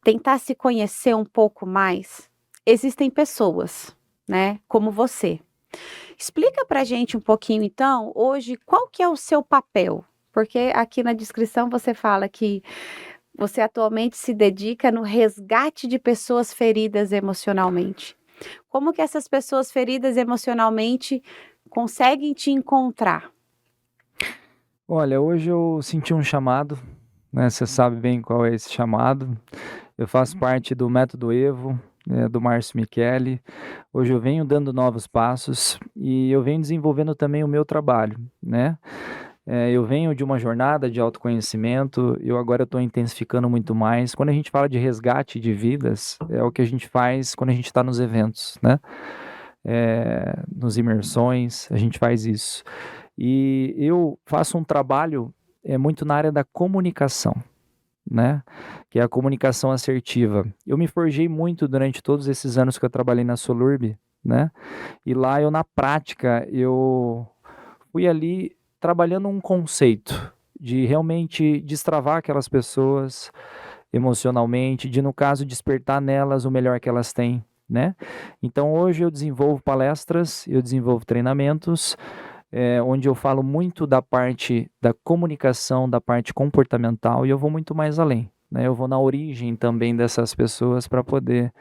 tentar se conhecer um pouco mais, existem pessoas, né, como você. Explica para a gente um pouquinho, então, hoje, qual que é o seu papel? Porque aqui na descrição você fala que você atualmente se dedica no resgate de pessoas feridas emocionalmente. Como que essas pessoas feridas emocionalmente conseguem te encontrar? Olha, hoje eu senti um chamado, né? Você sabe bem qual é esse chamado. Eu faço parte do Método Evo, do Márcio Micheli. Hoje eu venho dando novos passos e eu venho desenvolvendo também o meu trabalho, né? Eu venho de uma jornada de autoconhecimento, eu agora estou intensificando muito mais. Quando a gente fala de resgate de vidas, é o que a gente faz quando a gente está nos eventos, né? Nos imersões, a gente faz isso. E eu faço um trabalho muito na área da comunicação, né? Que é a comunicação assertiva. Eu me forjei muito durante todos esses anos que eu trabalhei na Solurb, né? E lá eu, na prática, eu fui ali trabalhando um conceito de realmente destravar aquelas pessoas emocionalmente, de, no caso, despertar nelas o melhor que elas têm, né? Então, hoje eu desenvolvo palestras, eu desenvolvo treinamentos, onde eu falo muito da parte da comunicação, da parte comportamental, e eu vou muito mais além. né? Eu vou na origem também dessas pessoas para poder,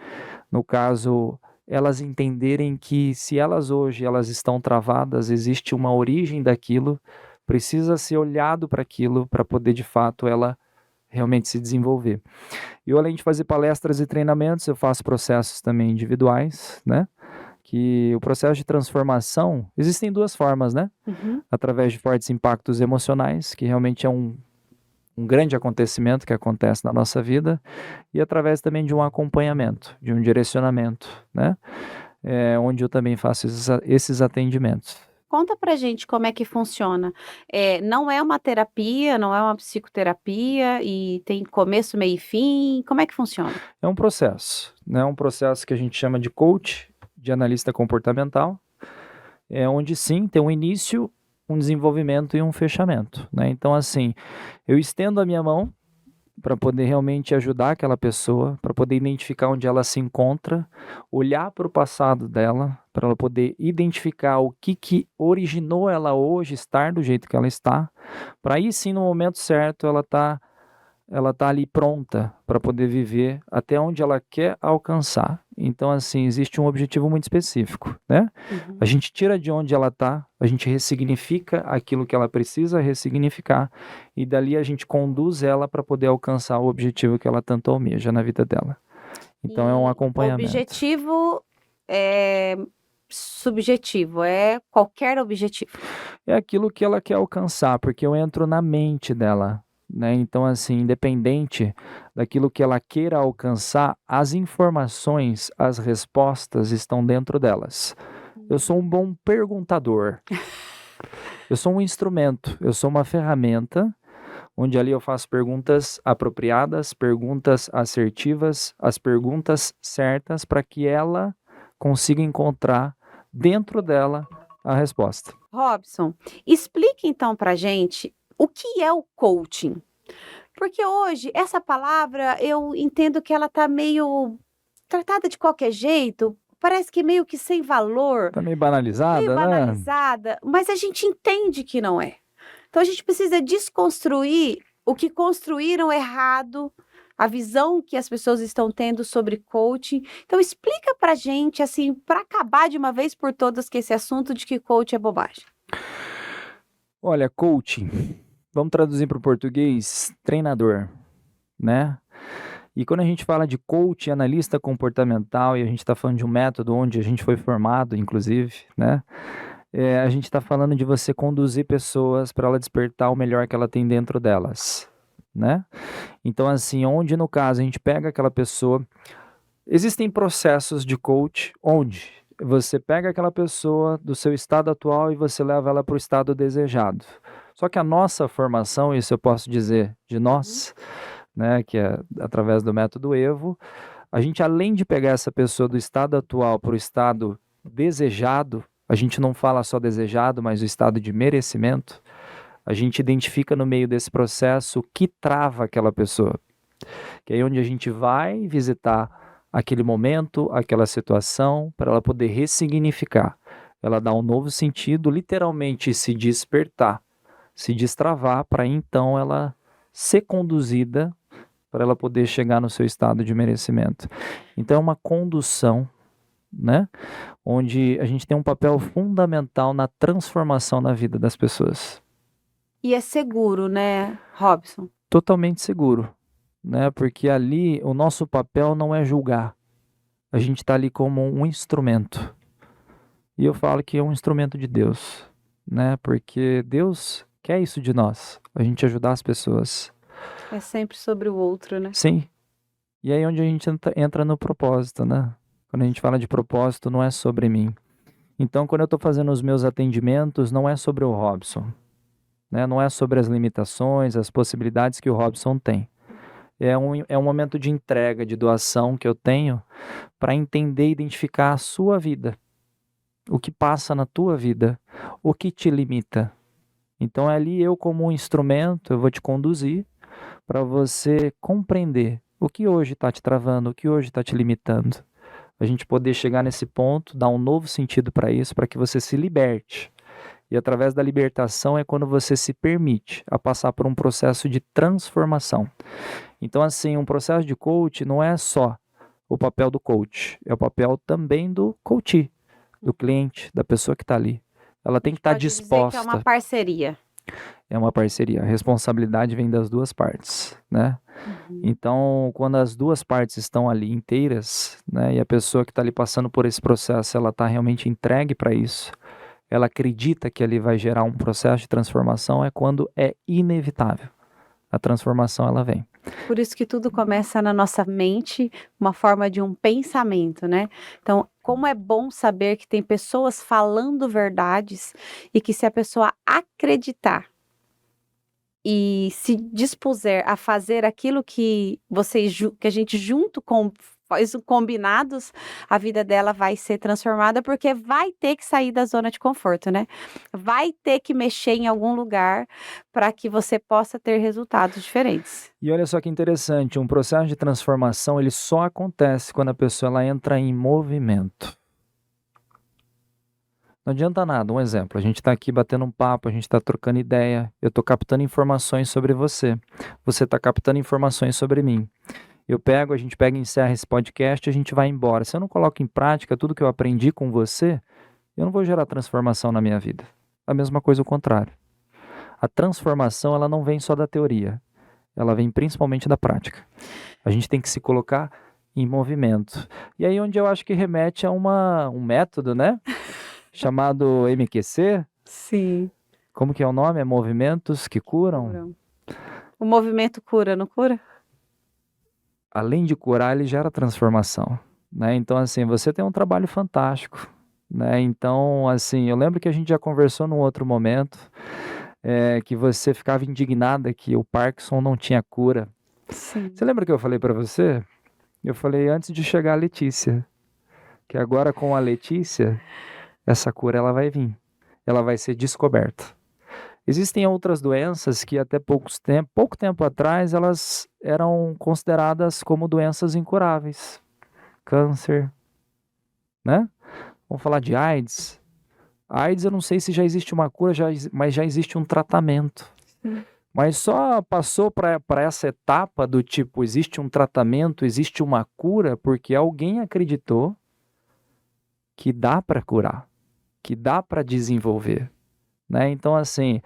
no caso, elas entenderem que se elas estão travadas, existe uma origem daquilo, precisa ser olhado para aquilo para poder de fato ela realmente se desenvolver. Eu, além de fazer palestras e treinamentos, eu faço processos também individuais, né? Que o processo de transformação, existem duas formas, né? Através de fortes impactos emocionais, que realmente é um grande acontecimento que acontece na nossa vida, e através também de um acompanhamento, de um direcionamento, né? Onde eu também faço esses atendimentos. Conta pra gente como é que funciona. Não é uma terapia, não é uma psicoterapia e tem começo, meio e fim. Como é que funciona? É um processo, né? Um processo que a gente chama de coach, de analista comportamental, onde sim tem um início, um desenvolvimento e um fechamento, né? Então, assim, eu estendo a minha mão para poder realmente ajudar aquela pessoa, para poder identificar onde ela se encontra, olhar para o passado dela, para ela poder identificar o que originou ela hoje estar do jeito que ela está, para aí sim, no momento certo, ela tá ali pronta para poder viver até onde ela quer alcançar. Então, assim, existe um objetivo muito específico, né? A gente tira de onde ela está, a gente ressignifica aquilo que ela precisa ressignificar e dali a gente conduz ela para poder alcançar o objetivo que ela tanto almeja na vida dela. Então, é um acompanhamento. Objetivo é subjetivo, é qualquer objetivo. É aquilo que ela quer alcançar, porque eu entro na mente dela, né? Então, assim, independente daquilo que ela queira alcançar, as informações, as respostas estão dentro delas. Eu sou um bom perguntador. Eu sou um instrumento, eu sou uma ferramenta, onde ali eu faço perguntas apropriadas, perguntas assertivas, as perguntas certas para que ela consiga encontrar dentro dela a resposta. Robson, explique então pra gente o que é o coaching. Porque hoje essa palavra eu entendo que ela tá meio tratada de qualquer jeito, parece que meio que sem valor, Tá meio banalizada, meio né? banalizada, mas a gente entende que não é. Então a gente precisa desconstruir o que construíram errado, a visão que as pessoas estão tendo sobre coaching. Então explica pra gente, assim, para acabar de uma vez por todas que esse assunto de que coach é bobagem. Olha, coaching, vamos traduzir para o português, treinador, né? E quando a gente fala de coach, analista comportamental, e a gente está falando de um método onde a gente foi formado, inclusive, né? A gente está falando de você conduzir pessoas para ela despertar o melhor que ela tem dentro delas, né? Então, assim, onde no caso a gente pega aquela pessoa, existem processos de coach onde você pega aquela pessoa do seu estado atual e você leva ela para o estado desejado. Só que a nossa formação, isso eu posso dizer de nós, né, que é através do método Evo, a gente, além de pegar essa pessoa do estado atual para o estado desejado, a gente não fala só desejado, mas o estado de merecimento, a gente identifica no meio desse processo o que trava aquela pessoa. Que é onde a gente vai visitar aquele momento, aquela situação, para ela poder ressignificar. Ela dá um novo sentido, literalmente se despertar, se destravar, para então ela ser conduzida, para ela poder chegar no seu estado de merecimento. Então é uma condução, né? Onde a gente tem um papel fundamental na transformação na vida das pessoas. E é seguro, né, Robson? Totalmente seguro, né? Porque ali o nosso papel não é julgar. A gente está ali como um instrumento. E eu falo que é um instrumento de Deus, né? Porque Deus quer isso de nós, a gente ajudar as pessoas. É sempre sobre o outro, né? Sim. E aí onde a gente entra no propósito, né? Quando a gente fala de propósito, não é sobre mim. Então, quando eu estou fazendo os meus atendimentos, não é sobre o Robson, né? Não é sobre as limitações, as possibilidades que o Robson tem. É um momento de entrega, de doação que eu tenho para entender e identificar a sua vida. O que passa na tua vida, o que te limita. Então, ali eu, como um instrumento, eu vou te conduzir para você compreender o que hoje está te travando, o que hoje está te limitando. A gente poder chegar nesse ponto, dar um novo sentido para isso, para que você se liberte. E através da libertação é quando você se permite a passar por um processo de transformação. Então, assim, um processo de coach não é só o papel do coach, é o papel também do coachee, do cliente, da pessoa que está ali. Ela tem que estar Pode dizer que é uma disposta. parceria. É uma parceria. A responsabilidade vem das duas partes, né? Então, quando as duas partes estão ali inteiras, né, e a pessoa que está ali passando por esse processo, ela está realmente entregue para isso, ela acredita que ali vai gerar um processo de transformação, é quando é inevitável. A transformação, ela vem. Por isso que tudo começa na nossa mente, uma forma de um pensamento, né? Então, como é bom saber que tem pessoas falando verdades e que se a pessoa acreditar e se dispuser a fazer aquilo que que a gente junto com faz combinados, a vida dela vai ser transformada, porque vai ter que sair da zona de conforto, né? Vai ter que mexer em algum lugar para que você possa ter resultados diferentes. E olha só que interessante, um processo de transformação, ele só acontece quando a pessoa ela entra em movimento. Não adianta nada, um exemplo, a gente está aqui batendo um papo, a gente está trocando ideia, eu estou captando informações sobre você, você está captando informações sobre mim. A gente pega e encerra esse podcast e a gente vai embora. Se eu não coloco em prática tudo que eu aprendi com você, eu não vou gerar transformação na minha vida. A mesma coisa o contrário. A transformação, ela não vem só da teoria, ela vem principalmente da prática. A gente tem que se colocar em movimento. E aí onde eu acho que remete a um método, né? Chamado MQC. Sim. Como que é o nome? É Movimentos que Curam? O movimento cura, não cura? Além de curar, ele gera transformação, né? Então, assim, você tem um trabalho fantástico, né? Então, assim, eu lembro que a gente já conversou num outro momento, que você ficava indignada que o Parkinson não tinha cura. Sim. Você lembra que eu falei para você? Eu falei antes de chegar a Letícia, que agora com a Letícia, essa cura ela vai vir, ela vai ser descoberta. Existem outras doenças que até pouco tempo atrás, elas eram consideradas como doenças incuráveis. Câncer, né? Vamos falar de AIDS. AIDS, eu não sei se já existe uma cura, mas já existe um tratamento. Mas só passou para essa etapa do tipo, existe um tratamento, existe uma cura, porque alguém acreditou que dá para curar, que dá para desenvolver, né? Então, assim,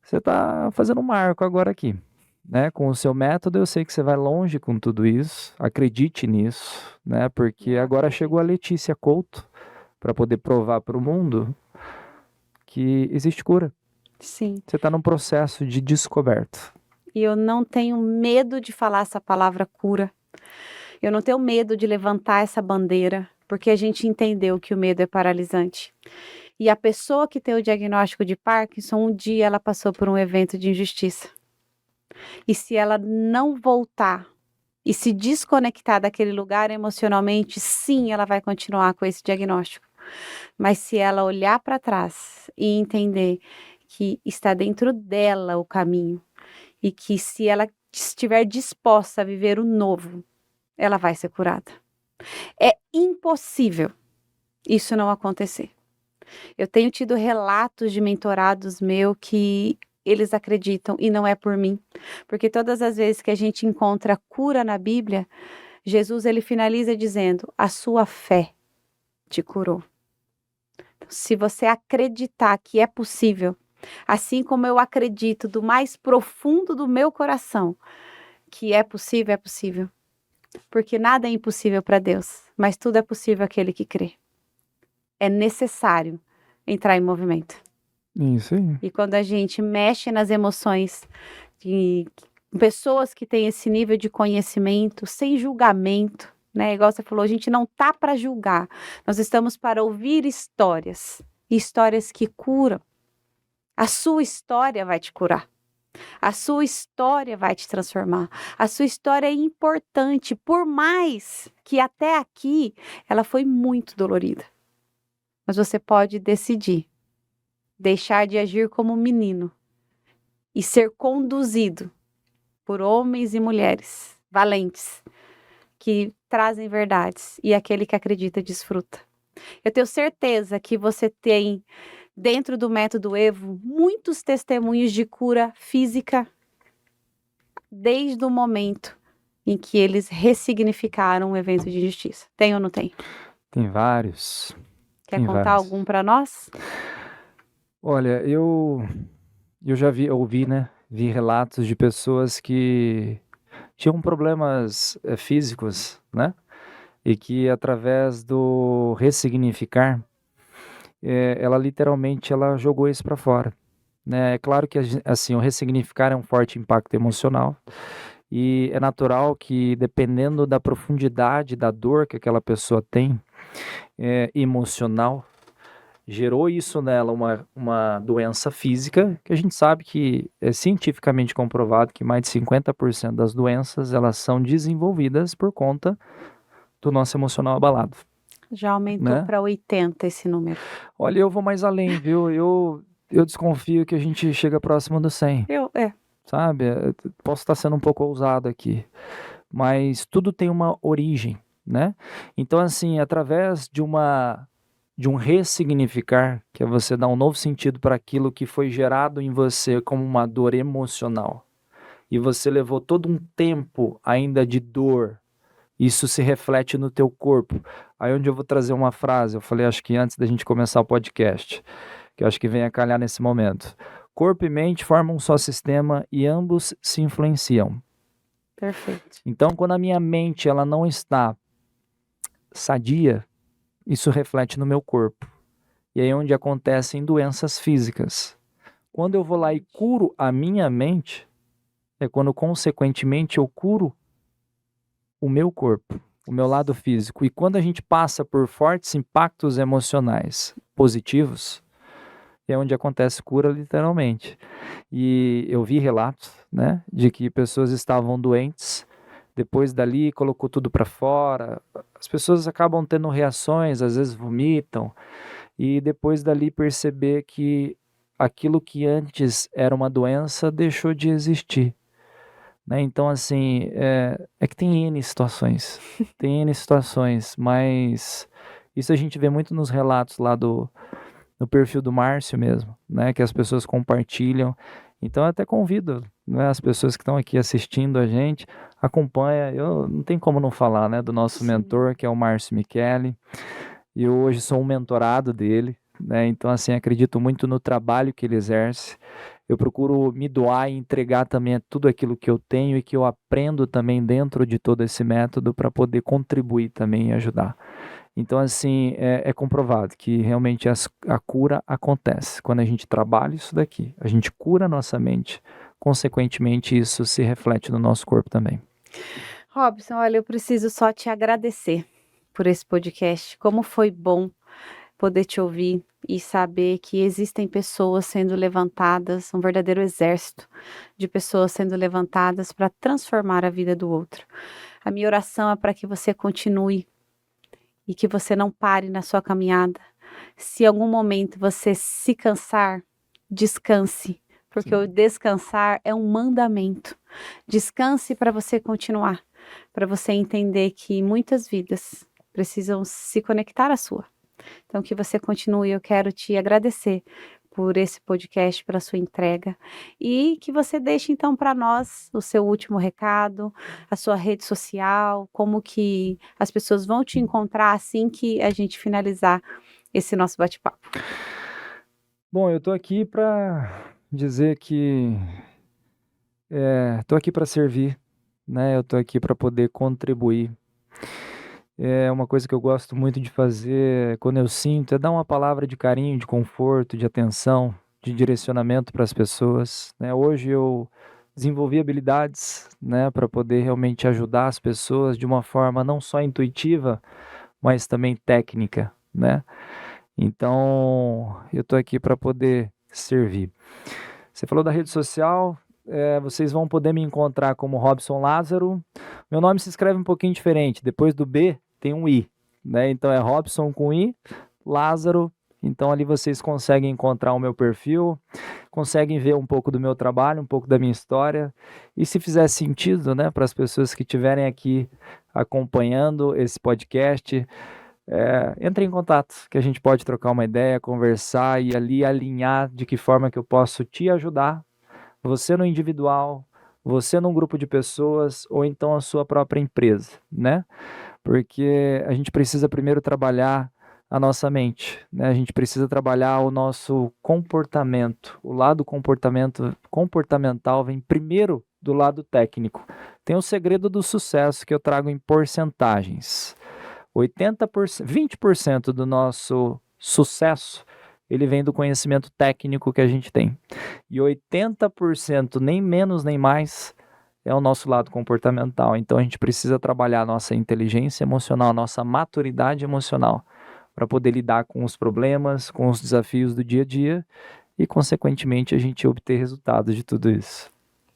você está fazendo um marco agora aqui, né? Com o seu método, eu sei que você vai longe com tudo isso, acredite nisso, né? Porque agora chegou a Letícia Couto para poder provar para o mundo que existe cura. Sim. Você está num processo de descoberta. E eu não tenho medo de falar essa palavra cura. Eu não tenho medo de levantar essa bandeira, porque a gente entendeu que o medo é paralisante. E a pessoa que tem o diagnóstico de Parkinson, um dia ela passou por um evento de injustiça. E se ela não voltar e se desconectar daquele lugar emocionalmente, sim, ela vai continuar com esse diagnóstico. Mas se ela olhar para trás e entender que está dentro dela o caminho e que se ela estiver disposta a viver o novo, ela vai ser curada. É impossível isso não acontecer. Eu tenho tido relatos de mentorados meus que eles acreditam e não é por mim, porque todas as vezes que a gente encontra cura na Bíblia, Jesus ele finaliza dizendo: a sua fé te curou. Então, se você acreditar que é possível, assim como eu acredito do mais profundo do meu coração que é possível, porque nada é impossível para Deus, mas tudo é possível àquele que crê. É necessário entrar em movimento. Isso aí. E quando a gente mexe nas emoções de pessoas que têm esse nível de conhecimento, sem julgamento, né? Igual você falou, a gente não tá para julgar. Nós estamos para ouvir histórias, histórias que curam. A sua história vai te curar. A sua história vai te transformar. A sua história é importante, por mais que até aqui ela foi muito dolorida. Mas você pode decidir deixar de agir como um menino e ser conduzido por homens e mulheres valentes que trazem verdades e aquele que acredita desfruta. Eu tenho certeza que você tem dentro do método Evo, muitos testemunhos de cura física desde o momento em que eles ressignificaram o evento de injustiça. Tem ou não tem? Tem vários. Quer Tem contar vários. algum para nós? Olha, eu já ouvi, né? Vi relatos de pessoas que tinham problemas físicos, né? E que através do ressignificar, ela literalmente ela jogou isso para fora, né? É claro que assim, o ressignificar é um forte impacto emocional e é natural que dependendo da profundidade da dor que aquela pessoa tem, emocional, gerou isso nela uma doença física, que a gente sabe que é cientificamente comprovado que mais de 50% das doenças elas são desenvolvidas por conta do nosso emocional abalado, Já aumentou né? para 80 esse número. Olha, eu vou mais além, viu? Eu desconfio que a gente chega próximo do 100, sabe? Posso estar sendo um pouco ousado aqui, mas tudo tem uma origem, né? Então, assim, através de um ressignificar, que é você dar um novo sentido para aquilo que foi gerado em você como uma dor emocional, e você levou todo um tempo ainda de dor, isso se reflete no teu corpo. Aí onde eu vou trazer uma frase, eu falei acho que antes da gente começar o podcast, que eu acho que vem a calhar nesse momento. Corpo e mente formam um só sistema e ambos se influenciam. Perfeito. Então, quando a minha mente ela não está sadia, isso reflete no meu corpo. E aí é onde acontecem doenças físicas. Quando eu vou lá e curo a minha mente, é quando consequentemente eu curo o meu corpo, o meu lado físico. E quando a gente passa por fortes impactos emocionais positivos, é onde acontece cura literalmente. E eu vi relatos, né, de que pessoas estavam doentes, depois dali colocou tudo para fora. As pessoas acabam tendo reações, às vezes vomitam, e depois dali perceber que aquilo que antes era uma doença deixou de existir, né? Então, assim, é que tem N situações, mas isso a gente vê muito nos relatos lá no perfil do Márcio mesmo, né? Que as pessoas compartilham. Então, eu até convido, né, as pessoas que estão aqui assistindo a gente, acompanha. Eu não tem como não falar, né, do nosso mentor, que é o Márcio Michele. E eu hoje sou um mentorado dele, né? Então, assim, acredito muito no trabalho que ele exerce. Eu procuro me doar e entregar também tudo aquilo que eu tenho e que eu aprendo também dentro de todo esse método para poder contribuir também e ajudar. Então, assim, é comprovado que realmente a cura acontece quando a gente trabalha isso daqui. A gente cura a nossa mente, consequentemente isso se reflete no nosso corpo também. Robson, olha, eu preciso só te agradecer por esse podcast. Como foi bom poder te ouvir e saber que existem pessoas sendo levantadas, um verdadeiro exército de pessoas sendo levantadas para transformar a vida do outro. A minha oração é para que você continue e que você não pare na sua caminhada. Se em algum momento você se cansar, descanse, porque o descansar é um mandamento. Descanse para você continuar, para você entender que muitas vidas precisam se conectar à sua. Então, que você continue. Eu quero te agradecer por esse podcast, pela sua entrega, e que você deixe então para nós o seu último recado, a sua rede social, como que as pessoas vão te encontrar assim que a gente finalizar esse nosso bate-papo. Bom, eu tô aqui para dizer que tô aqui para servir, né? Eu tô aqui para poder contribuir. É uma coisa que eu gosto muito de fazer quando eu sinto, é dar uma palavra de carinho, de conforto, de atenção, de direcionamento para as pessoas, né? Hoje eu desenvolvi habilidades, né, para poder realmente ajudar as pessoas de uma forma não só intuitiva, mas também técnica, né? Então, eu tô aqui para poder servir. Você falou da rede social, vocês vão poder me encontrar como Robson Lázaro. Meu nome se escreve um pouquinho diferente, depois do B tem um I, né? Então é Robson com I, Lázaro. Então ali vocês conseguem encontrar o meu perfil, conseguem ver um pouco do meu trabalho, um pouco da minha história. E se fizer sentido, né, para as pessoas que estiverem aqui acompanhando esse podcast, entre em contato, que a gente pode trocar uma ideia, conversar e ali alinhar de que forma que eu posso te ajudar, você no individual, você num grupo de pessoas ou então a sua própria empresa, né? Porque a gente precisa primeiro trabalhar a nossa mente, né? A gente precisa trabalhar o nosso comportamento. O lado comportamental vem primeiro do lado técnico. Tem o segredo do sucesso que eu trago em porcentagens. 80%, 20% do nosso sucesso, ele vem do conhecimento técnico que a gente tem. E 80%, nem menos nem mais, é o nosso lado comportamental. Então a gente precisa trabalhar a nossa inteligência emocional, a nossa maturidade emocional, para poder lidar com os problemas, com os desafios do dia a dia e, consequentemente, a gente obter resultados de tudo isso.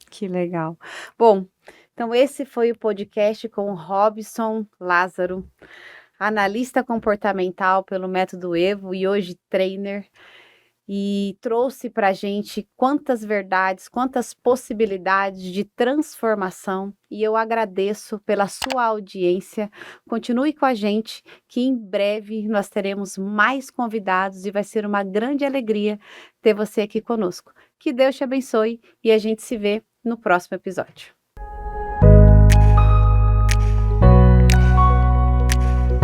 Que legal. Bom, então esse foi o podcast com o Robson Lázaro, analista comportamental pelo Método Evo e hoje trainer, e trouxe para a gente quantas verdades, quantas possibilidades de transformação, e eu agradeço pela sua audiência. Continue com a gente, que em breve nós teremos mais convidados e vai ser uma grande alegria ter você aqui conosco. Que Deus te abençoe e a gente se vê no próximo episódio.